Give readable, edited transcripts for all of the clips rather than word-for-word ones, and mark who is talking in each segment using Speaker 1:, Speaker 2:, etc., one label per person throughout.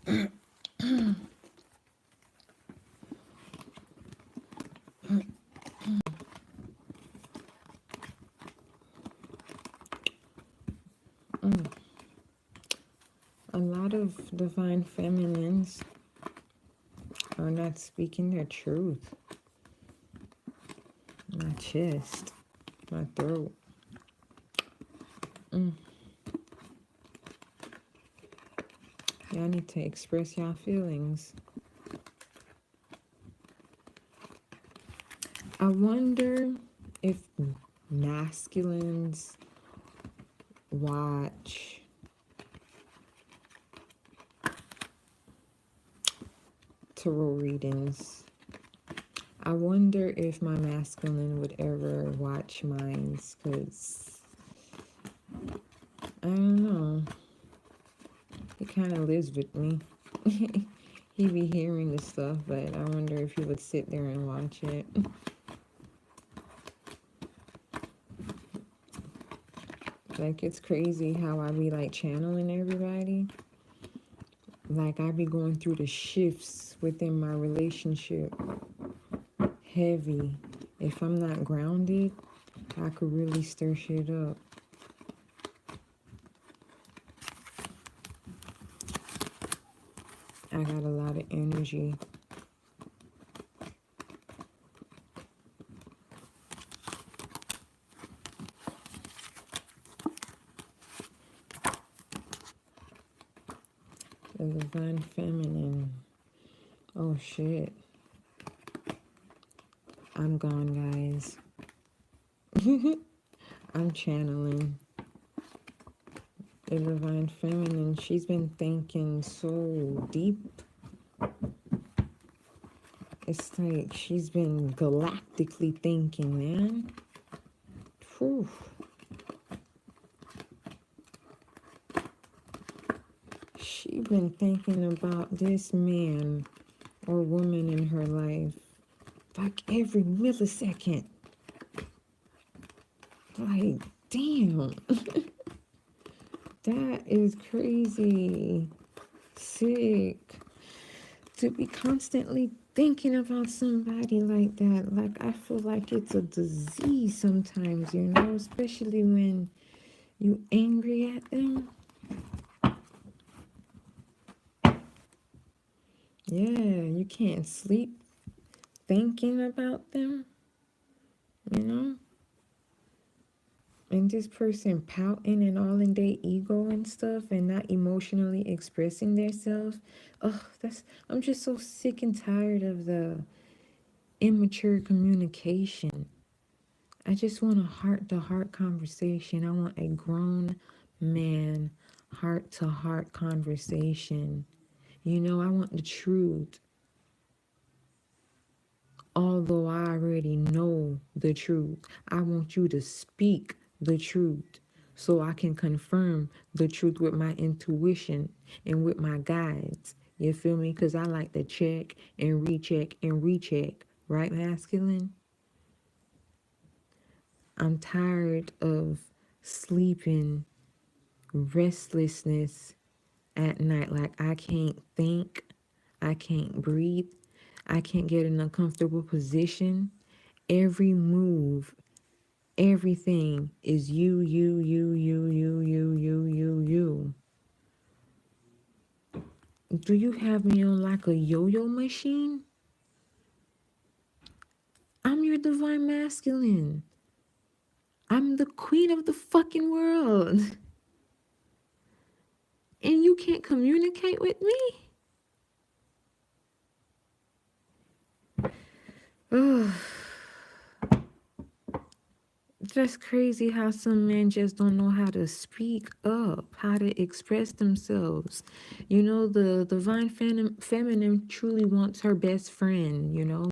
Speaker 1: A lot of divine feminines are not speaking their truth. My chest, my throat. Y'all need to express y'all feelings. I wonder if masculines watch tarot readings. I wonder if my masculine would ever watch mines, because I don't know. He kind of lives with me. He be hearing the stuff, but I wonder if he would sit there and watch it. Like, it's crazy how I be like channeling everybody. Like, I be going through the shifts within my relationship heavy. If I'm not grounded, I could really stir shit up. I got a lot of energy. The divine feminine. Oh shit. I'm gone, guys. I'm channeling. The divine feminine, she's been thinking so deep. It's like she's been galactically thinking, man. Whew. She been thinking about this man or woman in her life like every millisecond. Like, damn. That is crazy. Sick. To be constantly thinking about somebody like that. Like, I feel like it's a disease sometimes, you know, especially when you angry at them. Yeah, you can't sleep thinking about them, you know? And this person pouting and all in their ego and stuff and not emotionally expressing themselves. Oh, I'm just so sick and tired of the immature communication. I just want a heart-to-heart conversation. I want a grown man heart-to-heart conversation. You know, I want the truth. Although I already know the truth, I want you to speak the truth so I can confirm the truth with my intuition and with my guides. You feel me? Because I like to check and recheck and recheck. Right, masculine? I'm tired of sleeping, restlessness at night. Like, I can't think, I can't breathe, I can't get in a comfortable position. Every move, everything is you. Do you have me on like a yo-yo machine? I'm your divine masculine. I'm the queen of the fucking world. And you can't communicate with me? Ugh. Just crazy how some men just don't know how to speak up, how to express themselves. You know, the divine feminine truly wants her best friend, you know?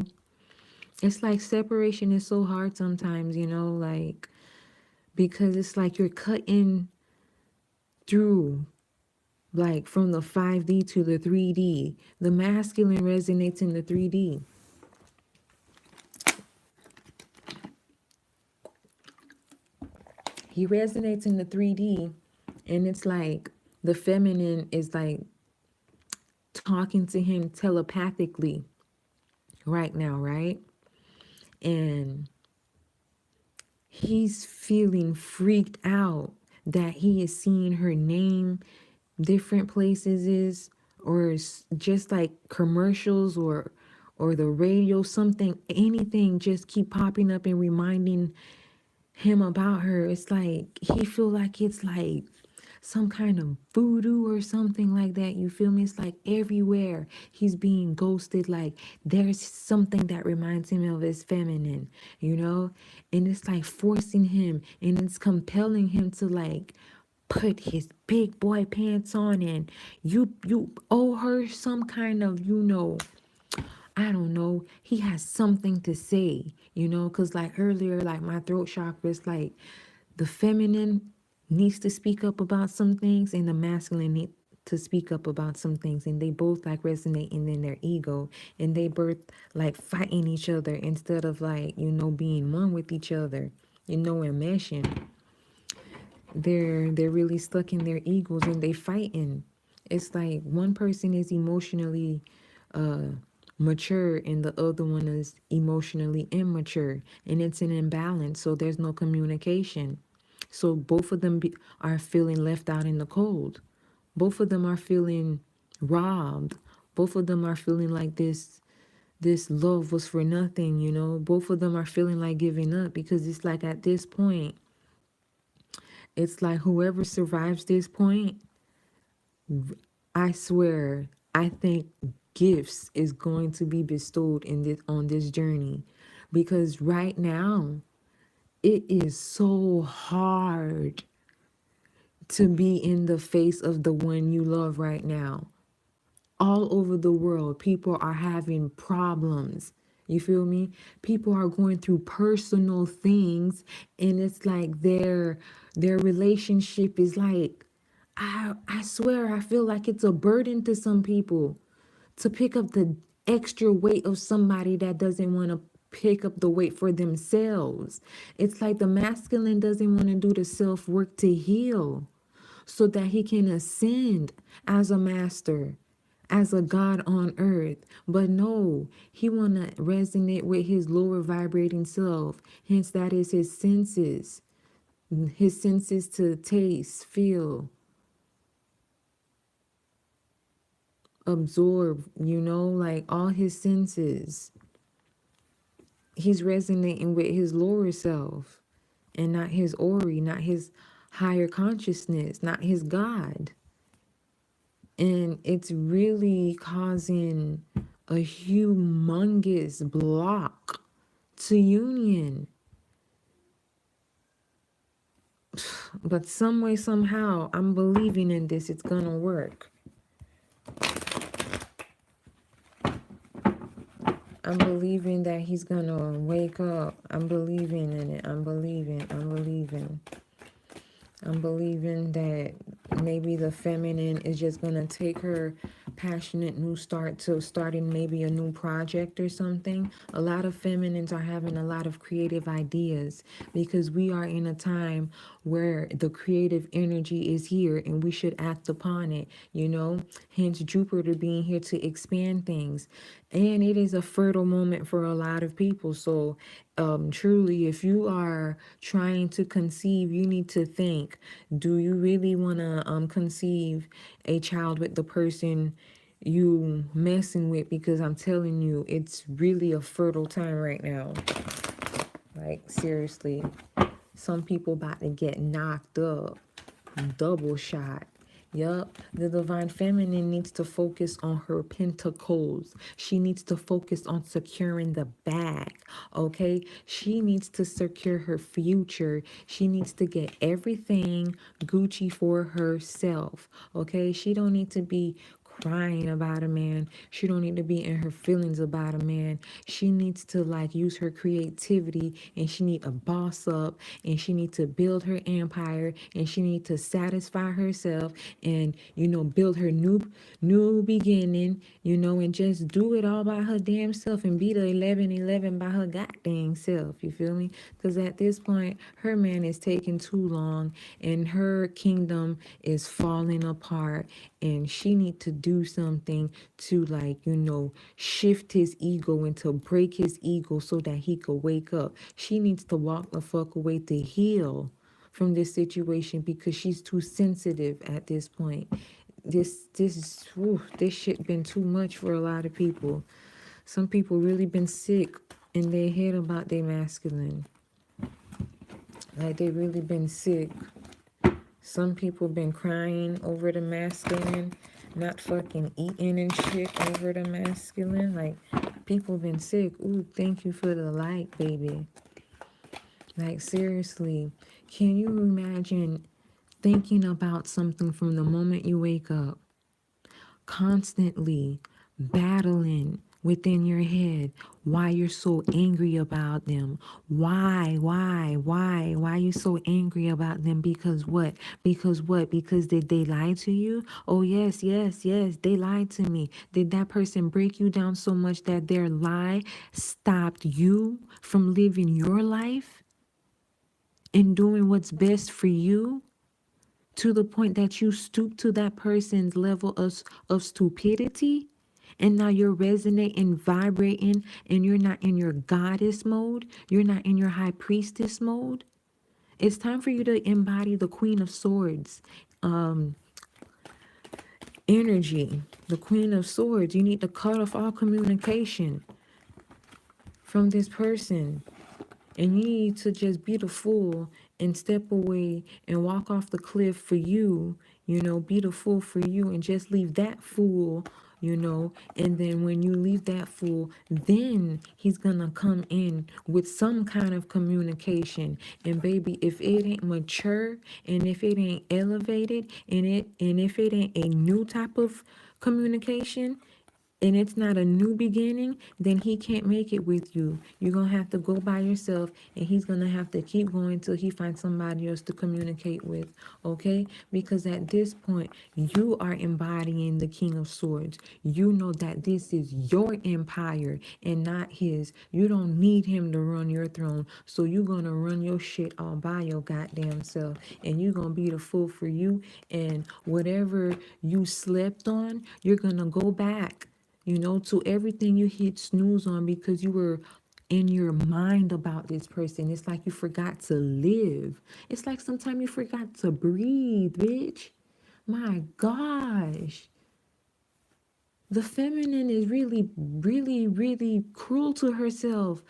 Speaker 1: It's like separation is so hard sometimes, you know, like, because it's like you're cutting through, like, from the 5D to the 3D. The masculine resonates in the 3D. He resonates in the 3D, and it's like the feminine is like talking to him telepathically right now, right? And he's feeling freaked out that he is seeing her name different places is, or just like commercials or the radio, something, anything just keep popping up and reminding him about her. It's like he feel like it's like some kind of voodoo or something like that. You feel me? It's like everywhere he's being ghosted. Like there's something that reminds him of his feminine, you know? And it's like forcing him and it's compelling him to like put his big boy pants on, and you owe her some kind of, I don't know. He has something to say, because like earlier, like my throat chakra is like the feminine needs to speak up about some things and the masculine need to speak up about some things. And they both like resonating in their ego, and they both like fighting each other instead of like, being one with each other, and meshing. They're really stuck in their egos and they fighting. It's like one person is emotionally uh mature and the other one is emotionally immature, and it's an imbalance, so there's no communication. So both of them are feeling left out in the cold. Both of them are feeling robbed. Both of them are feeling like this love was for nothing. Both of them are feeling like giving up, because it's like at this point, it's like whoever survives this point, I swear, I think gifts is going to be bestowed in this on this journey, because right now it is so hard to be in the face of the one you love right now. All over the world, people are having problems. You feel me? People are going through personal things, and it's like their relationship is like, I swear, I feel like it's a burden to some people to pick up the extra weight of somebody that doesn't want to pick up the weight for themselves. It's like the masculine doesn't want to do the self work to heal so that he can ascend as a master, as a god on earth. But no, he want to resonate with his lower vibrating self. Hence, that is his senses to taste, feel, absorb, like all his senses. He's resonating with his lower self and not his Ori, not his higher consciousness, not his God. And it's really causing a humongous block to union. But some way, somehow, I'm believing in this. It's gonna work. I'm believing that he's gonna wake up. I'm believing in it. I'm believing. I'm believing that maybe the feminine is just going to take her passionate new start to starting maybe a new project or something. A lot of feminines are having a lot of creative ideas because we are in a time where the creative energy is here and we should act upon it, hence Jupiter being here to expand things. And it is a fertile moment for a lot of people. So truly, if you are trying to conceive, you need to think, do you really want to conceive a child with the person you messing with? Because I'm telling you, it's really a fertile time right now. Like, seriously, some people about to get knocked up, double shot. Yup, the divine feminine needs to focus on her pentacles. She needs to focus on securing the bag, okay? She needs to secure her future. She needs to get everything Gucci for herself, okay? She don't need to be crying about a man. She don't need to be in her feelings about a man. She needs to like use her creativity, and she need a boss up, and she need to build her empire, and she need to satisfy herself, and build her new beginning, and just do it all by her damn self and be the 1111 by her goddamn self. You feel me? Because at this point, her man is taking too long and her kingdom is falling apart, and she need to do something to, like, shift his ego and to break his ego so that he could wake up. She needs to walk the fuck away to heal from this situation because she's too sensitive at this point. This shit been too much for a lot of people. Some people really been sick in their head about their masculine. Like, they really been sick. Some people been crying over the masculine, not fucking eating and shit over the masculine. Like, people been sick. Ooh, thank you for the like, baby. Like, seriously, can you imagine thinking about something from the moment you wake up, constantly battling within your head why you're so angry about them? Why you so angry about them? Because what? Because what? Because did they lie to you? Oh, yes, they lied to me. Did that person break you down so much that their lie stopped you from living your life and doing what's best for you, to the point that you stoop to that person's level of stupidity? And now you're resonating, vibrating, and you're not in your goddess mode. You're not in your high priestess mode. It's time for you to embody the Queen of Swords energy. The Queen of Swords. You need to cut off all communication from this person. And you need to just be the fool and step away and walk off the cliff for you, be the fool for you and just leave that fool, and then when you leave that fool, then he's gonna come in with some kind of communication. And baby, if it ain't mature and if it ain't elevated and if it ain't a new type of communication, and it's not a new beginning, then he can't make it with you. You're going to have to go by yourself, and he's going to have to keep going till he finds somebody else to communicate with, okay? Because at this point, you are embodying the King of Swords. You know that this is your empire and not his. You don't need him to run your throne, so you're going to run your shit all by your goddamn self, and you're going to be the fool for you, and whatever you slept on, you're going to go back, to everything you hit snooze on because you were in your mind about this person. It's like you forgot to live. It's like sometimes you forgot to breathe, bitch. My gosh. The feminine is really, really, really cruel to herself,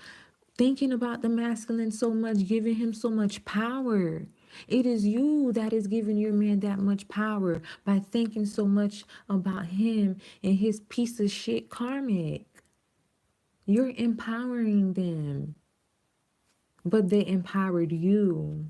Speaker 1: thinking about the masculine so much, giving him so much power. It is you that is giving your man that much power by thinking so much about him and his piece of shit karmic. You're empowering them, but they empowered you.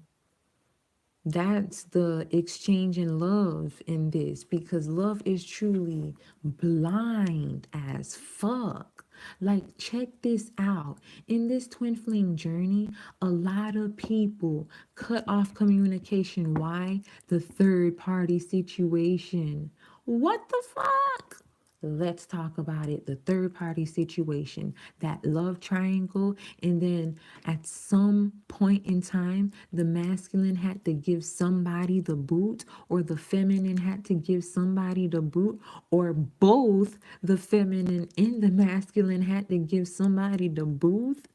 Speaker 1: That's the exchange in love in this, because love is truly blind as fuck. Like, check this out. In this twin flame journey, a lot of people cut off communication. Why? The third party situation. What the fuck? Let's talk about it. The third party situation, that love triangle. And then at some point in time, the masculine had to give somebody the boot, or the feminine had to give somebody the boot, or both the feminine and the masculine had to give somebody the boot.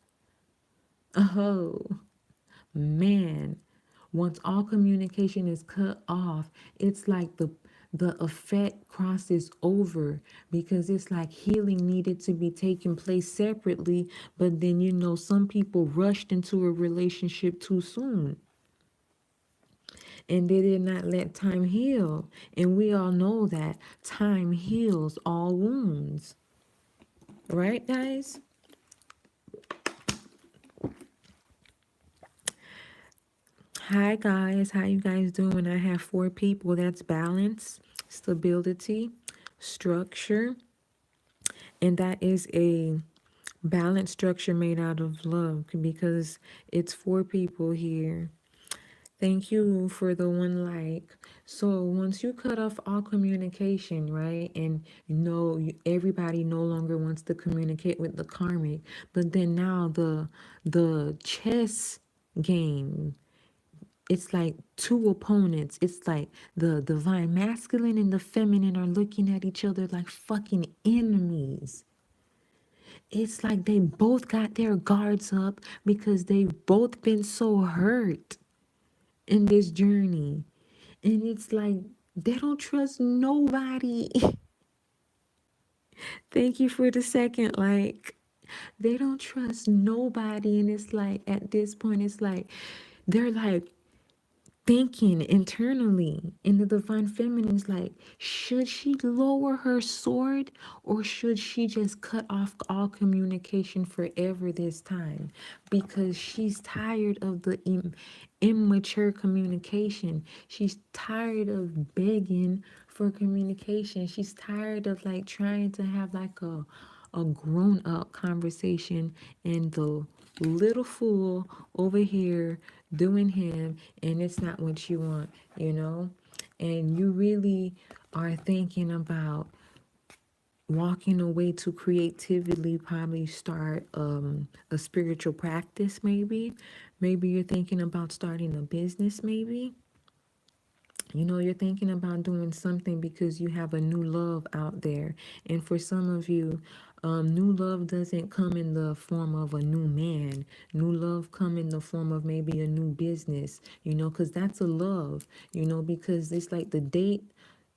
Speaker 1: Oh, man. Once all communication is cut off, it's like the effect crosses over, because it's like healing needed to be taking place separately, but then some people rushed into a relationship too soon and they did not let time heal. And we all know that time heals all wounds, right, guys? Hi guys, how you guys doing? I have 4 people. That's balance, stability, structure, and that is a balanced structure made out of love, because it's 4 people here. Thank you for the one like. So once you cut off all communication, right, and everybody no longer wants to communicate with the karmic, but then now the chess game it's like two opponents. It's like the divine masculine and the feminine are looking at each other like fucking enemies. It's like they both got their guards up because they've both been so hurt in this journey. And it's like they don't trust nobody. Thank you for the second. Like, they don't trust nobody. And it's like, at this point, it's like, they're like, thinking internally, and the divine feminine's like, should she lower her sword or should she just cut off all communication forever this time, because she's tired of the immature communication. She's tired of begging for communication. She's tired of like trying to have like a grown up conversation, and the little fool over here doing him, and it's not what you want, you know? And you really are thinking about walking away to creatively probably start a spiritual practice, maybe you're thinking about starting a business, maybe you know, you're thinking about doing something because you have a new love out there. And for some of you, new love doesn't come in the form of a new man. New love come in the form of maybe a new business, you know, because that's a love, you know, because it's like the date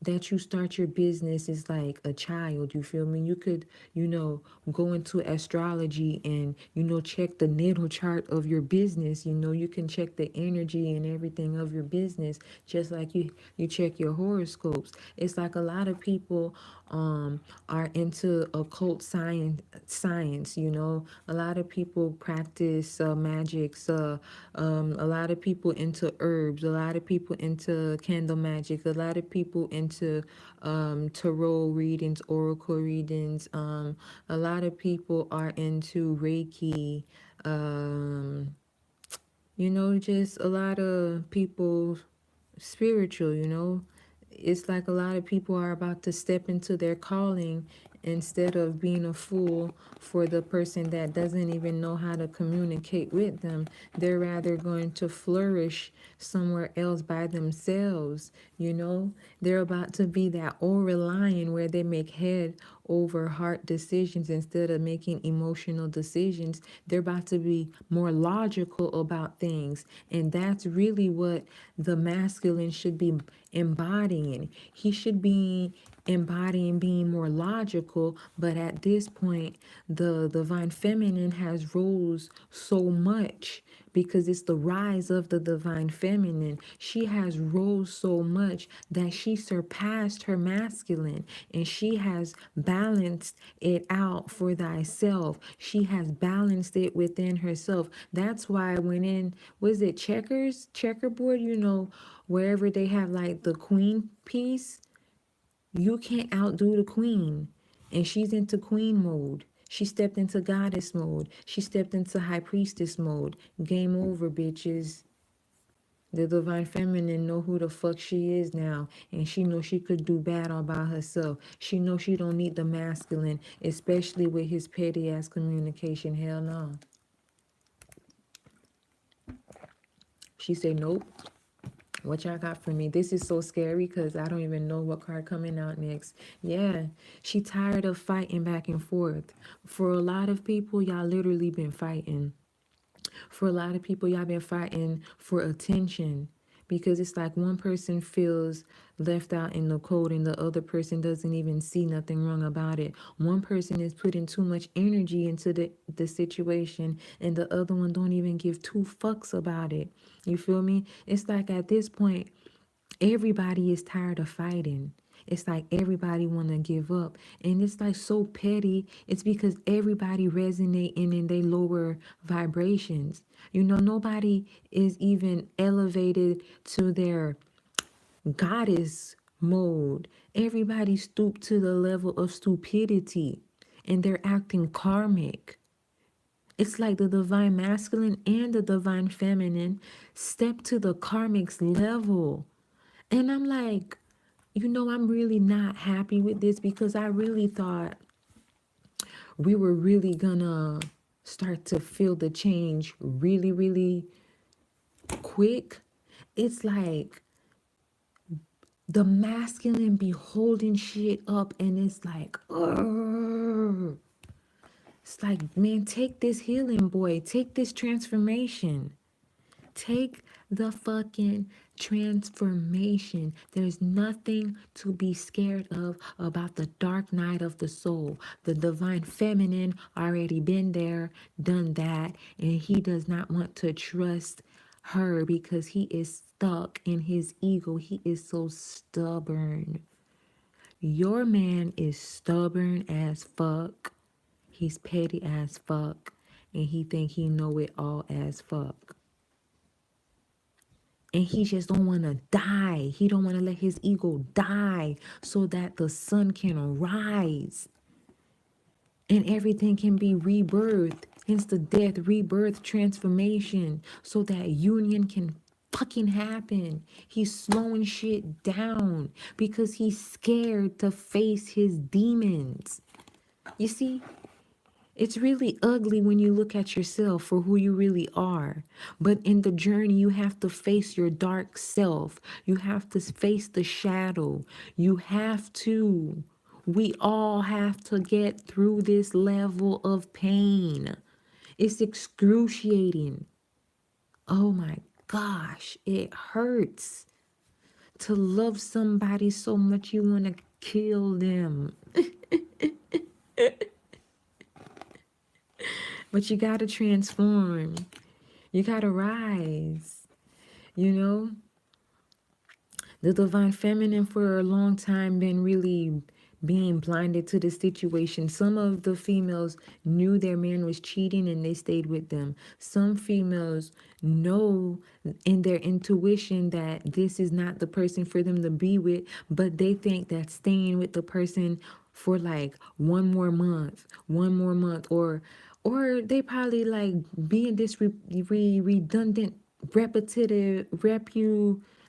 Speaker 1: that you start your business is like a child, you feel me? You could, you know, go into astrology and, you know, check the natal chart of your business. You know, you can check the energy and everything of your business, just like you check your horoscopes. It's like a lot of people are into occult science, you know. A lot of people practice magics, a lot of people into herbs, a lot of people into candle magic, a lot of people into tarot readings, oracle readings. A lot of people are into Reiki. Um, you know, just a lot of people spiritual, you know. It's like a lot of people are about to step into their calling instead of being a fool for the person that doesn't even know how to communicate with them. They're rather going to flourish somewhere else by themselves, you know. They're about to be that aura lion where they make head over heart decisions instead of making emotional decisions. They're about to be more logical about things. And that's really what the masculine should be embodying. He should be embodying being more logical, but at this point, the divine feminine has rose so much because it's the rise of the divine feminine. She has rose so much that she surpassed her masculine, and she has balanced it out for thyself. She has balanced it within herself. That's why when in, was it checkerboard, you know, wherever they have like the queen piece, you can't outdo the queen. And she's into queen mode. She stepped into goddess mode. She stepped into high priestess mode. Game over, bitches. The divine feminine know who the fuck she is now. And she knows she could do bad all by herself. She knows she don't need the masculine, especially with his petty ass communication. Hell no. She said, nope. What y'all got for me? This is so scary because I don't even know what card coming out next. Yeah, she tired of fighting back and forth. For a lot of people, y'all literally been fighting. For a lot of people, y'all been fighting for attention, because it's like one person feels left out in the cold and the other person doesn't even see nothing wrong about it. One person is putting too much energy into the situation and the other one don't even give two fucks about it. You feel me? It's like at this point, everybody is tired of fighting. It's like everybody want to give up. And it's like so petty. It's because everybody resonating in their lower vibrations. You know, nobody is even elevated to their goddess mode. Everybody stooped to the level of stupidity and they're acting karmic. It's like the divine masculine and the divine feminine step to the karmic's level. And I'm like, you know, I'm really not happy with this because I really thought we were really gonna start to feel the change really, really quick. It's like the masculine be holding shit up, and it's like, ugh. It's like, man, take this healing, boy. Take this transformation. Take the fucking transformation. There's nothing to be scared of about the dark night of the soul. The divine feminine already been there, done that, and he does not want to trust her because he is stuck in his ego. He is so stubborn. Your man is stubborn as fuck. He's petty as fuck. And he think he know it all as fuck. And he just don't want to die. He don't want to let his ego die so that the sun can rise and everything can be rebirthed. Hence the death, rebirth, transformation, so that union can fucking happen. He's slowing shit down because he's scared to face his demons. You see, it's really ugly when you look at yourself for who you really are. But in the journey, you have to face your dark self. You have to face the shadow. You have to. We all have to get through this level of pain. It's excruciating. Oh my gosh, it hurts to love somebody so much you want to kill them. But you got to transform. You got to rise. You know, the divine feminine for a long time been really being blinded to the situation. Some of the females knew their man was cheating and they stayed with them. Some females know in their intuition that this is not the person for them to be with, but they think that staying with the person for like one more month, or they probably like being this redundant, repetitive,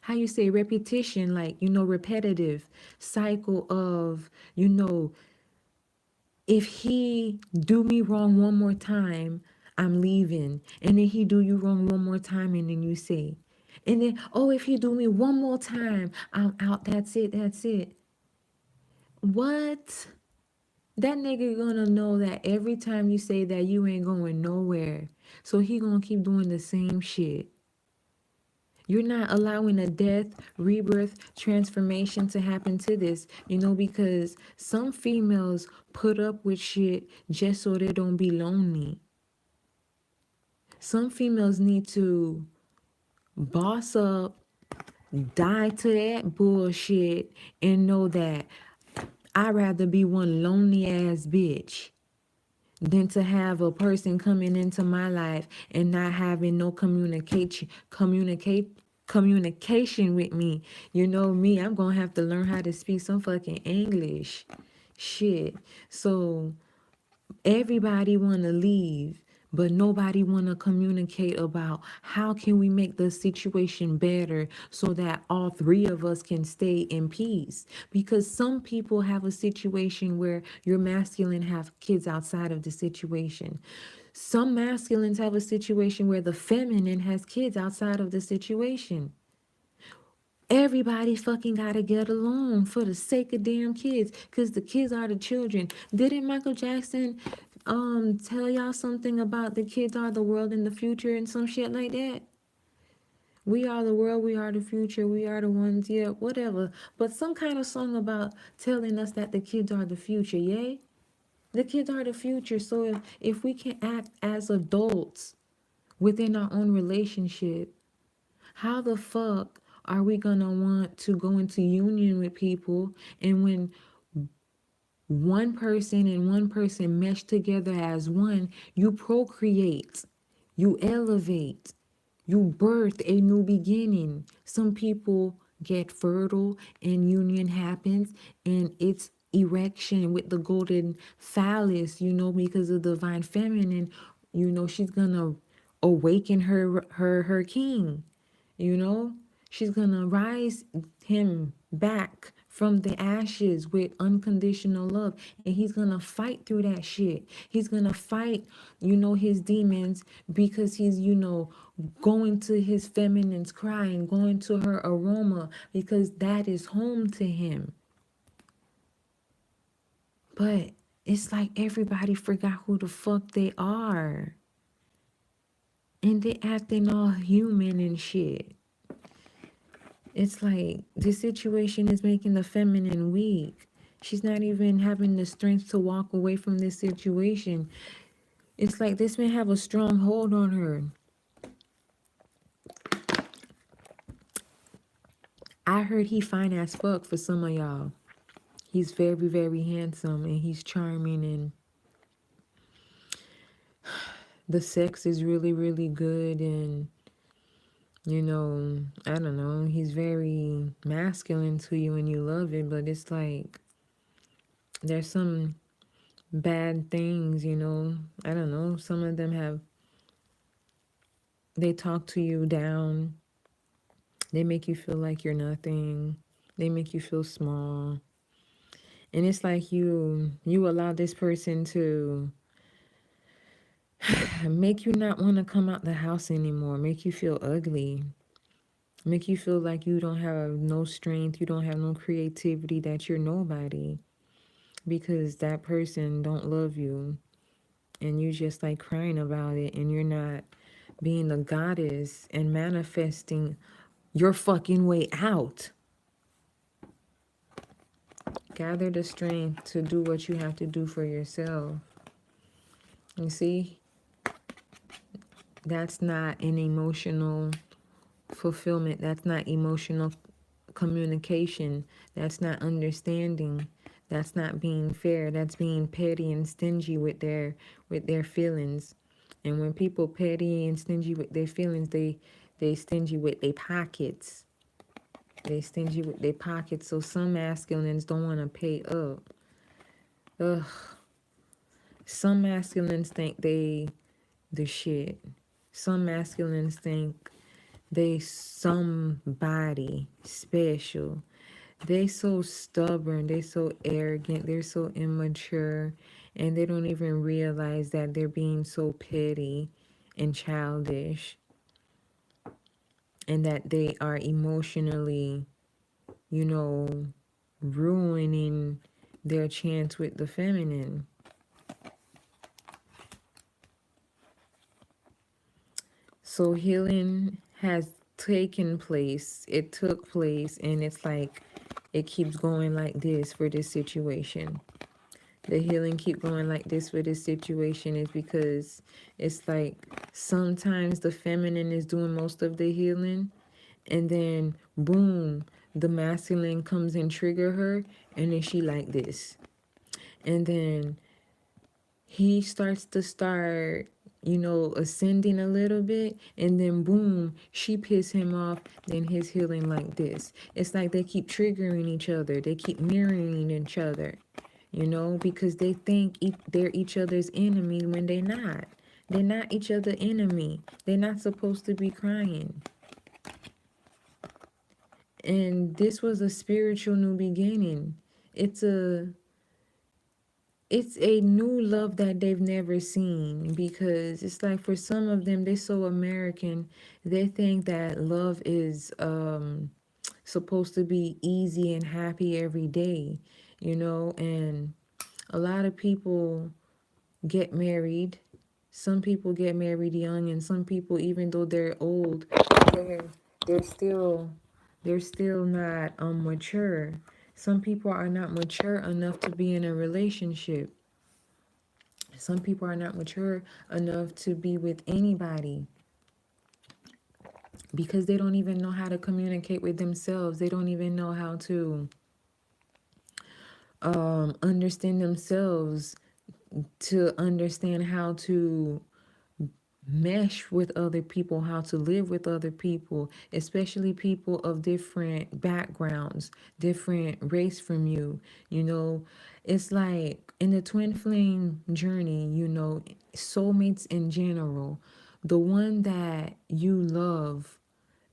Speaker 1: how you say repetition, like, you know, repetitive cycle of, you know, if he do me wrong one more time, I'm leaving. And then he do you wrong one more time, and then you say, and then, oh, if he do me one more time, I'm out. That's it. That's it. What? That nigga gonna know that every time you say that, you ain't going nowhere. So he gonna keep doing the same shit. You're not allowing a death, rebirth, transformation to happen to this, you know, because some females put up with shit just so they don't be lonely. Some females need to boss up, die to that bullshit, and know that I'd rather be one lonely ass bitch than to have a person coming into my life and not having no communication with me. You know me, I'm gonna have to learn how to speak some fucking English. Shit. So everybody wanna leave, but nobody wanna communicate about how can we make the situation better so that all three of us can stay in peace. Because some people have a situation where your masculine have kids outside of the situation. Some masculines have a situation where the feminine has kids outside of the situation. Everybody fucking gotta get along for the sake of damn kids, because the kids are the children. Didn't Michael Jackson tell y'all something about the kids are the world in the future and some shit like that? We are the world, we are the future, we are the ones, yeah, whatever. But some kind of song about telling us that the kids are the future, yay? The kids are the future. So if we can act as adults within our own relationship, how the fuck are we gonna want to go into union with people, and when one person and one person mesh together as one, you procreate, you elevate, you birth a new beginning. Some people get fertile and union happens, and it's erection with the golden phallus, you know, because of the divine feminine, you know, she's gonna awaken her king, you know, she's gonna rise him back from the ashes with unconditional love, and he's gonna fight through that shit. He's gonna fight, his demons, because he's, going to his feminine's cry and going to her aroma, because that is home to him. But it's like everybody forgot who the fuck they are, and they acting all human and shit. It's like this situation is making the feminine weak. She's not even having the strength to walk away from this situation. It's like this man have a strong hold on her. I heard he fine as fuck for some of y'all. He's very, very handsome, and he's charming, and the sex is really, really good, and I don't know, he's very masculine to you and you love it, but it's like there's some bad things, I don't know, some of them they talk to you down, they make you feel like you're nothing, they make you feel small, and it's like you allow this person to make you not want to come out the house anymore, make you feel ugly, make you feel like you don't have no strength, you don't have no creativity, that you're nobody, because that person don't love you, and you just like crying about it, and you're not being the goddess and manifesting your fucking way out. Gather the strength to do what you have to do for yourself. You see, that's not an emotional fulfillment, that's not emotional communication, that's not understanding, that's not being fair, that's being petty and stingy with their feelings. And when people petty and stingy with their feelings, they stingy with their pockets. They stingy with their pockets. So some masculines don't want to pay up. Ugh. Some masculines think they the shit. Some masculines think they somebody special. They so stubborn, they so arrogant, they're so immature, and they don't even realize that they're being so petty and childish, and that they are emotionally, ruining their chance with the feminine. So healing has taken place, it took place, and it's like it keeps going like this for this situation. The healing keep going like this for this situation is because it's like sometimes the feminine is doing most of the healing, and then boom, the masculine comes and trigger her, and then she like this, and then he starts ascending a little bit, and then boom, she piss him off, then his healing like this. It's like they keep triggering each other, they keep mirroring each other, because they think they're each other's enemy when they're not. They're not each other's enemy. They're not supposed to be crying. And this was a spiritual new beginning. It's a new love that they've never seen, because it's like for some of them, they're so American, they think that love is supposed to be easy and happy every day, and a lot of people get married. Some people get married young, and some people, even though they're old, they're, they're still not mature. Some people are not mature enough to be in a relationship. Some people are not mature enough to be with anybody, because they don't even know how to communicate with themselves. They don't even know how to understand themselves, to understand how to mesh with other people, how to live with other people, especially people of different backgrounds, different race from you. It's like in the twin flame journey, soulmates in general, the one that you love,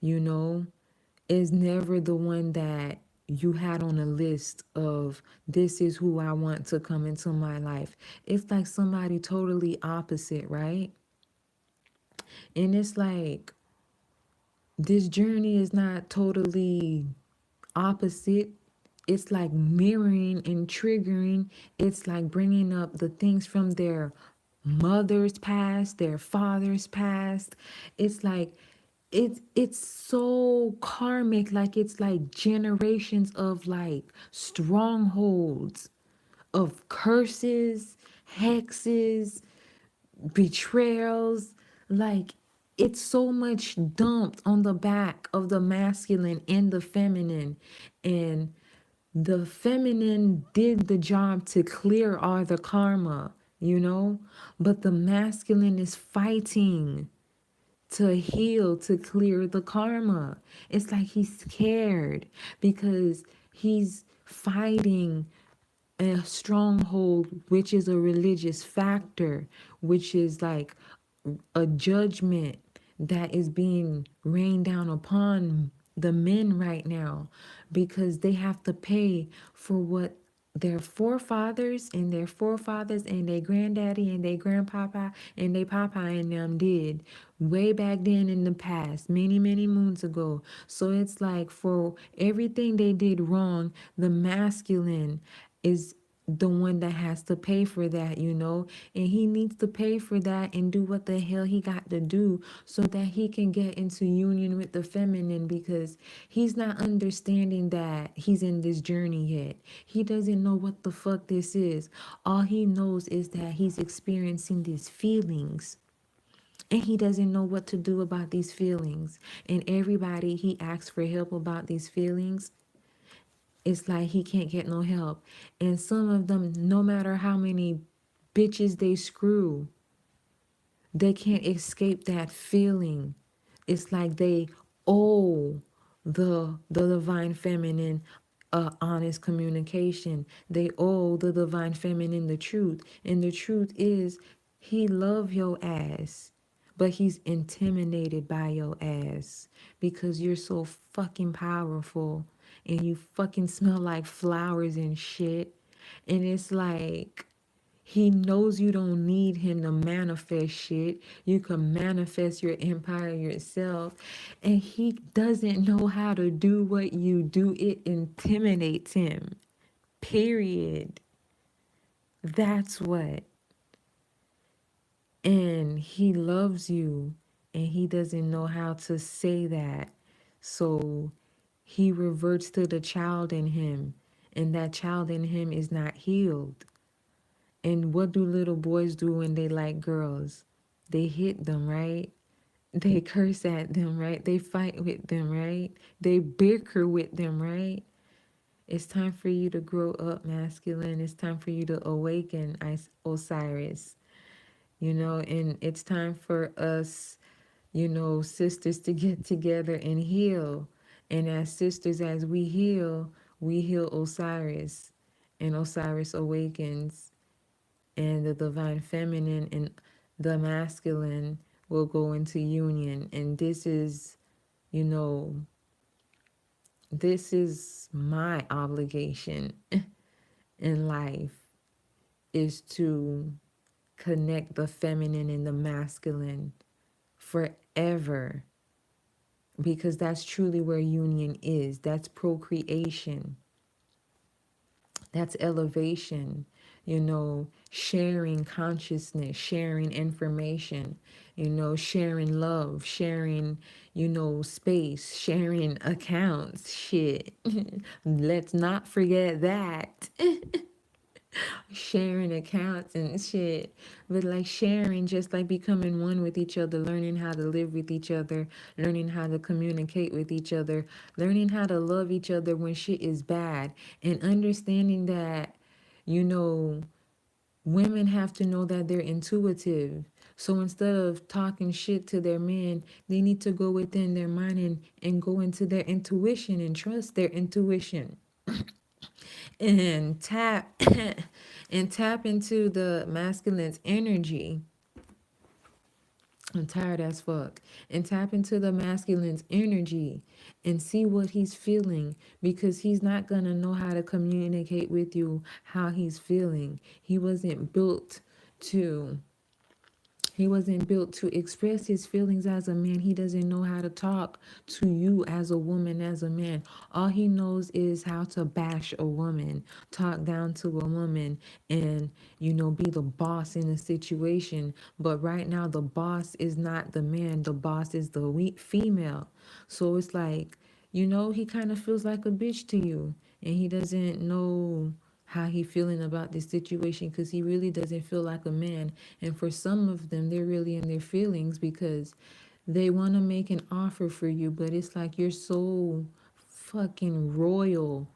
Speaker 1: is never the one that you had on a list of this is who I want to come into my life. It's like somebody totally opposite, right? And it's like this journey is not totally opposite. It's like mirroring and triggering. It's like bringing up the things from their mother's past, their father's past. It's like it's so karmic, like it's like generations of like strongholds of curses, hexes, betrayals. Like it's so much dumped on the back of the masculine and the feminine. And the feminine did the job to clear all the karma, you know? But the masculine is fighting to heal, to clear the karma. It's like he's scared because he's fighting a stronghold, which is a religious factor, which is like a judgment that is being rained down upon the men right now, because they have to pay for what their forefathers and their granddaddy and their grandpapa and their papa and them did way back then in the past, many, many moons ago. So it's like for everything they did wrong, the masculine is the one that has to pay for that, you know, and he needs to pay for that and do what the hell he got to do so that he can get into union with the feminine, because he's not understanding that he's in this journey yet. He doesn't know what the fuck this is. All he knows is that he's experiencing these feelings, and he doesn't know what to do about these feelings. And everybody he asks for help about these feelings, it's like he can't get no help. And some of them, no matter how many bitches they screw, they can't escape that feeling. It's like they owe the divine feminine honest communication. They owe the divine feminine the truth. And the truth is he love your ass, but he's intimidated by your ass because you're so fucking powerful and you fucking smell like flowers and shit. And it's like he knows you don't need him to manifest shit. You can manifest your empire yourself. And he doesn't know how to do what you do. It intimidates him. Period. That's what. And he loves you. And he doesn't know how to say that. So he reverts to the child in him. And that child in him is not healed. And what do little boys do when they like girls? They hit them, right? They curse at them, right? They fight with them, right? They bicker with them, right? It's time for you to grow up, masculine. It's time for you to awaken, Osiris. You know, and it's time for us, you know, sisters to get together and heal. And as sisters, as we heal Osiris. And Osiris awakens, and the divine feminine and the masculine will go into union. And this is, you know, this is my obligation in life, is to connect the feminine and the masculine forever, because that's truly where union is. That's procreation. That's elevation, you know, sharing consciousness, sharing information, you know, sharing love, sharing, you know, space, sharing accounts, shit. Let's not forget that. Sharing accounts and shit, but like sharing, just like becoming one with each other, learning how to live with each other, learning how to communicate with each other, learning how to love each other when shit is bad, and understanding that, you know, women have to know that they're intuitive. So instead of talking shit to their men, they need to go within their mind and go into their intuition and trust their intuition and tap and tap into the masculine's energy I'm tired as fuck. And tap into the masculine's energy and see what he's feeling, because he's not going to know how to communicate with you how he's feeling. To he wasn't built to express his feelings as a man. He doesn't know how to talk to you as a woman, as a man. All he knows is how to bash a woman, talk down to a woman, and, be the boss in a situation. But right now, the boss is not the man, the boss is the weak female. So it's like, he kind of feels like a bitch to you, and he doesn't know how he feeling about this situation, because he really doesn't feel like a man. And for some of them, they're really in their feelings because they want to make an offer for you, but it's like you're so fucking royal.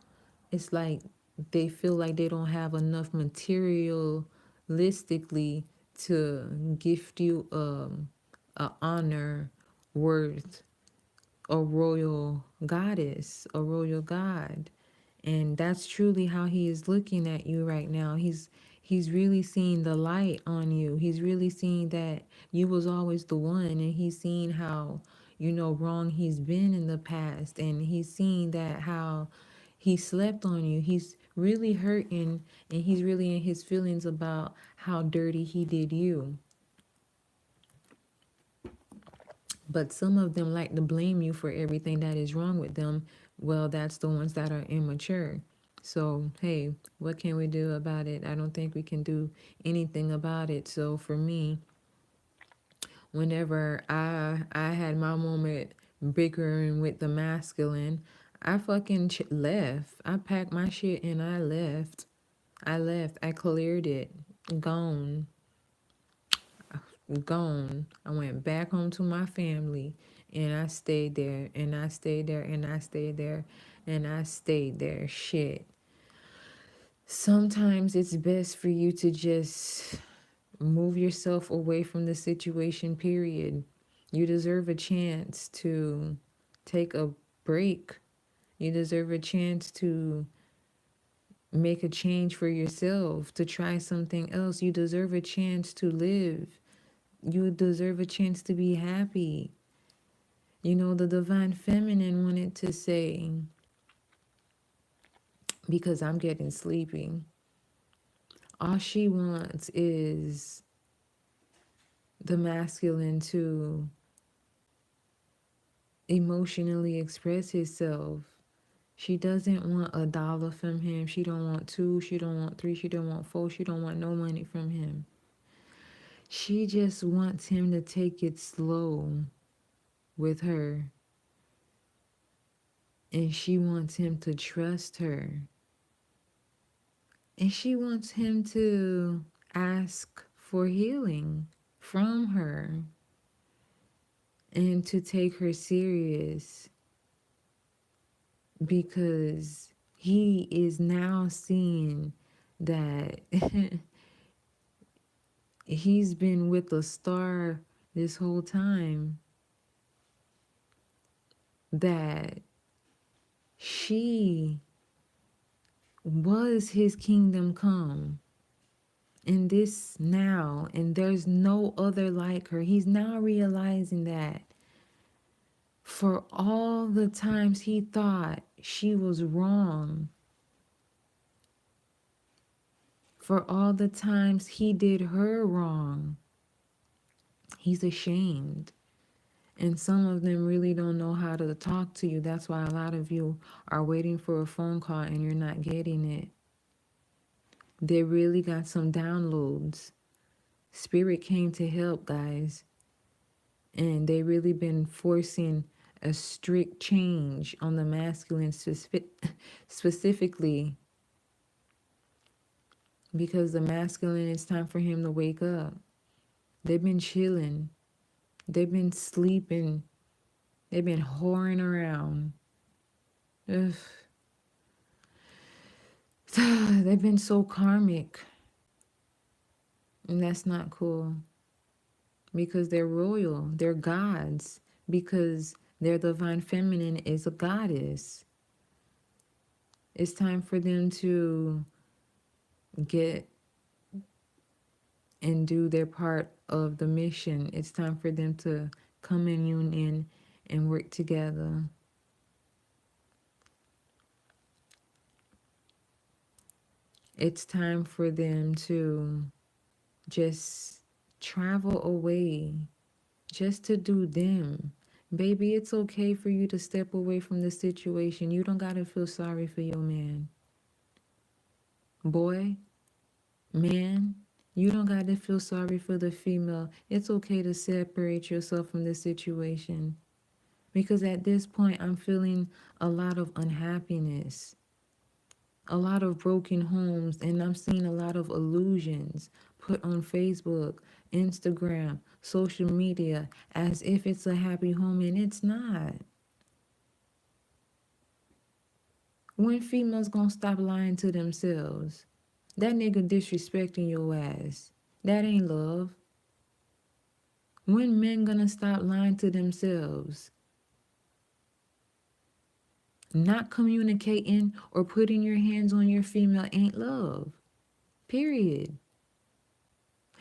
Speaker 1: It's like they feel like they don't have enough materialistically to gift you a honor worth a royal goddess, a royal god. And that's truly how he is looking at you right now. He's really seeing the light on you. He's really seeing that you was always the one, and he's seeing how, wrong he's been in the past, and he's seeing that how he slept on you. He's really hurting, and he's really in his feelings about how dirty he did you. But some of them like to blame you for everything that is wrong with them. Well, that's the ones that are immature. So, hey, what can we do about it? I don't think we can do anything about it. So, for me, whenever I had my moment bickering with the masculine, I fucking left. I packed my shit and I left. I left. I cleared it. Gone. Gone. I went back home to my family, and I stayed there, and I stayed there, and I stayed there, and I stayed there. Shit. Sometimes it's best for you to just move yourself away from the situation, period. You deserve a chance to take a break. You deserve a chance to make a change for yourself, to try something else. You deserve a chance to live. You deserve a chance to be happy. The divine feminine wanted to say, because I'm getting sleepy, all she wants is the masculine to emotionally express himself. She doesn't want $1 from him. She don't want 2. She don't want 3. She don't want 4. She don't want no money from him. She just wants him to take it slow with her. And she wants him to trust her. And she wants him to ask for healing from her and to take her serious, because he is now seeing that he's been with a star this whole time, that she was his kingdom come in this now, and there's no other like her. He's now realizing that for all the times he thought she was wrong, for all the times he did her wrong, he's ashamed. And some of them really don't know how to talk to you. That's why a lot of you are waiting for a phone call and you're not getting it. They really got some downloads. Spirit came to help, guys. And they really been forcing a strict change on the masculine specifically, because the masculine, it's time for him to wake up. They've been chilling. They've been sleeping. They've been whoring around. Ugh. They've been so karmic. And that's not cool. Because they're royal. They're gods. Because their divine feminine is a goddess. It's time for them to get and do their part of the mission. It's time for them to come in union and work together. It's time for them to just travel away just to do them. Baby, it's okay for you to step away from the situation. You don't gotta feel sorry for your man. Boy, man, you don't gotta feel sorry for the female. It's okay to separate yourself from the situation. Because at this point, I'm feeling a lot of unhappiness, a lot of broken homes, and I'm seeing a lot of illusions put on Facebook, Instagram, social media as if it's a happy home, and it's not. When females gonna stop lying to themselves? That nigga disrespecting your ass. That ain't love. When men gonna stop lying to themselves? Not communicating or putting your hands on your female ain't love. Period.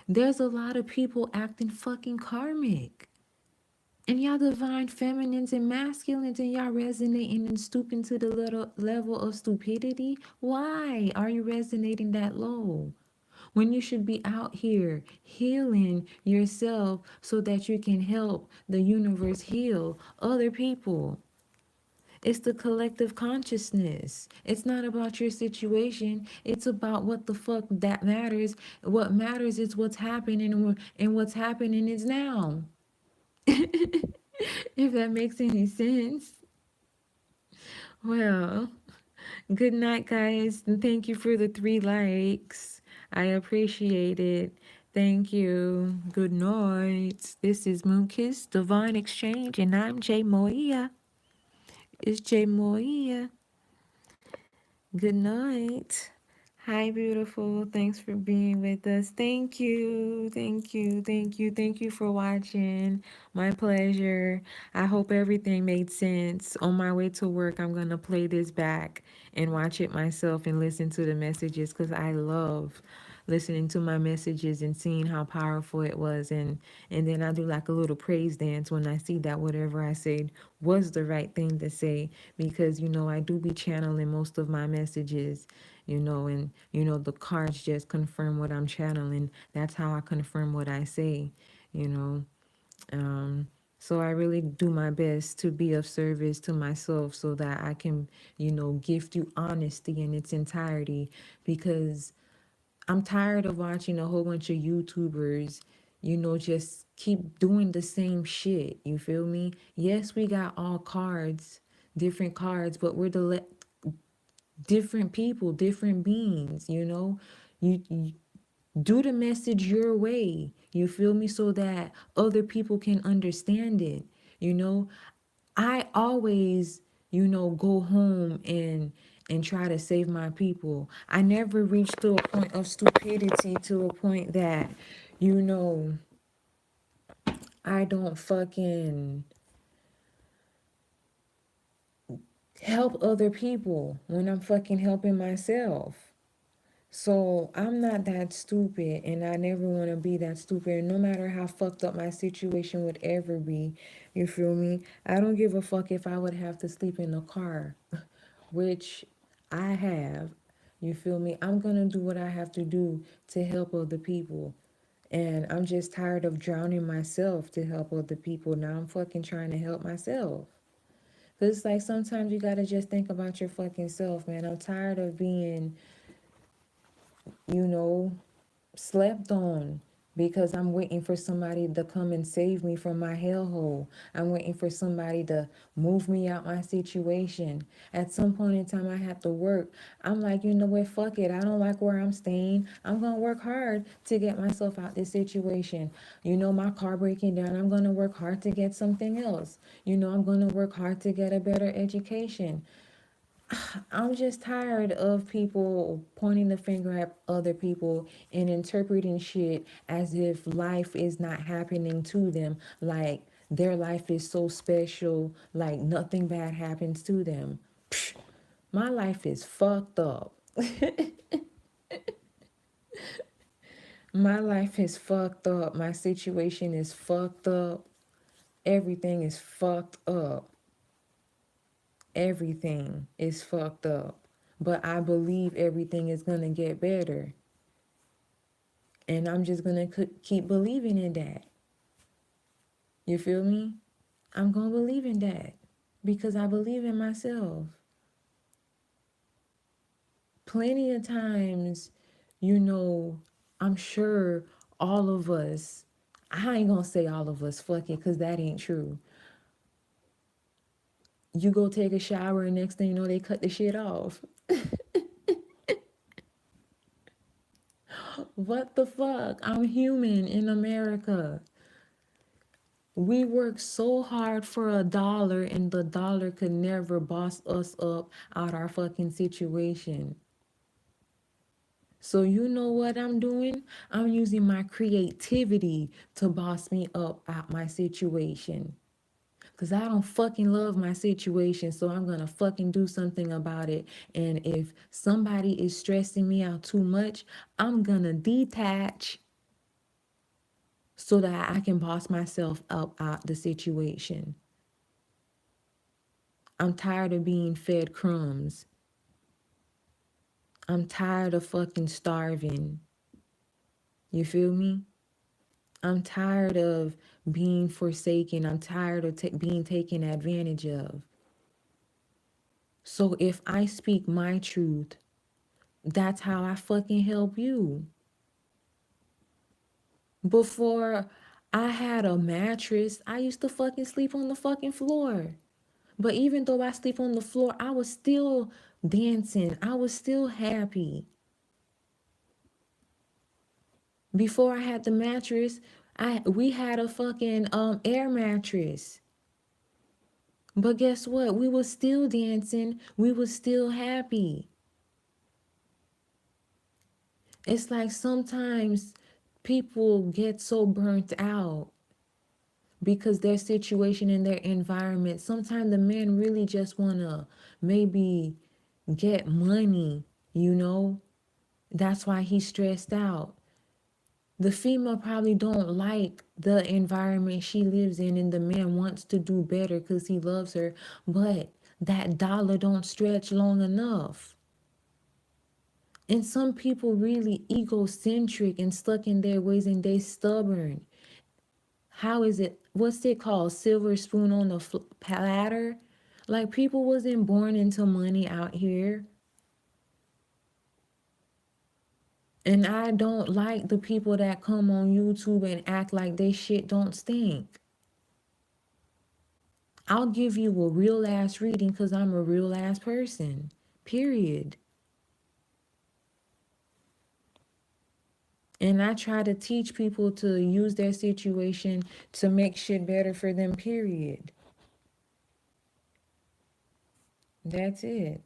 Speaker 1: There's a lot of people acting fucking karmic. And y'all divine feminines and masculines and y'all resonating and stooping to the little level of stupidity. Why are you resonating that low? When you should be out here healing yourself so that you can help the universe heal other people. It's the collective consciousness. It's not about your situation. It's about what the fuck that matters. What matters is what's happening, and what's happening is now. If that makes any sense. Well, good night, guys. And thank you for the 3 likes. I appreciate it. Thank you. Good night. This is Moonkiss Divine Exchange, and I'm Jay Moia. It's Jay Moia. Good night. Hi, beautiful. Thanks for being with us. Thank you. Thank you. Thank you. Thank you for watching. My pleasure. I hope everything made sense. On my way to work, I'm going to play this back and watch it myself and listen to the messages because I love listening to my messages and seeing how powerful it was, and then I do like a little praise dance when I see that whatever I said was the right thing to say, because I do be channeling most of my messages, and the cards just confirm what I'm channeling. That's how I confirm what I say, you know um so I really do my best to be of service to myself so that I can gift you honesty in its entirety, because I'm tired of watching a whole bunch of YouTubers, just keep doing the same shit. You feel me? Yes, we got all cards, different cards, but we're different people, different beings, You do the message your way. You feel me? So that other people can understand it. You know, I always, go home and try to save my people. I never reached to a point of stupidity, to a point that, you know, I don't fucking help other people when I'm fucking helping myself. So I'm not that stupid, and I never want to be that stupid. No matter how fucked up my situation would ever be, you feel me? I don't give a fuck if I would have to sleep in a car, which I have. You feel me? I'm gonna do what I have to do to help other people. And I'm just tired of drowning myself to help other people. Now I'm fucking trying to help myself. Cause it's like sometimes you gotta just think about your fucking self, man. I'm tired of being, you know, slept on because I'm waiting for somebody to come and save me from my hellhole. I'm waiting for somebody to move me out my situation. At some point in time, I have to work. I'm like, you know what? Fuck it. I don't like where I'm staying. I'm going to work hard to get myself out this situation. My car breaking down. I'm going to work hard to get something else. I'm going to work hard to get a better education. I'm just tired of people pointing the finger at other people and interpreting shit as if life is not happening to them, like their life is so special, like nothing bad happens to them. Psh, my life is fucked up. My life is fucked up. My situation is fucked up. Everything is fucked up. Everything is fucked up. But I believe everything is going to get better. And I'm just going to keep believing in that. You feel me? I'm going to believe in that because I believe in myself. Plenty of times, you know, I'm sure all of us, I ain't going to say all of us, fuck it, because that ain't true. You go take a shower and next thing you know, they cut the shit off. What the fuck? I'm human in America. We work so hard for $1 and the dollar could never boss us up out our fucking situation. So you know what I'm doing? I'm using my creativity to boss me up out my situation. Cause I don't fucking love my situation, so I'm gonna fucking do something about it. And if somebody is stressing me out too much, I'm gonna detach so that I can boss myself up out the situation. I'm tired of being fed crumbs. I'm tired of fucking starving. You feel me? I'm tired of being forsaken. I'm tired of being taken advantage of. So if I speak my truth, that's how I fucking help you. Before I had a mattress, I used to fucking sleep on the fucking floor. But even though I sleep on the floor, I was still dancing. I was still happy. Before I had the mattress, we had a fucking air mattress. But guess what? We was still dancing. We was still happy. It's like sometimes people get so burnt out because their situation and their environment. Sometimes the men really just want to maybe get money, you know? That's why he's stressed out. The female probably don't like the environment she lives in and the man wants to do better because he loves her, but that dollar don't stretch long enough. And some people really egocentric and stuck in their ways and they stubborn. How is it, what's it called? Silver spoon on the platter? Like people wasn't born into money out here. And I don't like the people that come on YouTube and act like they shit don't stink. I'll give you a real ass reading because I'm a real ass person. Period. And I try to teach people to use their situation to make shit better for them, period. That's it.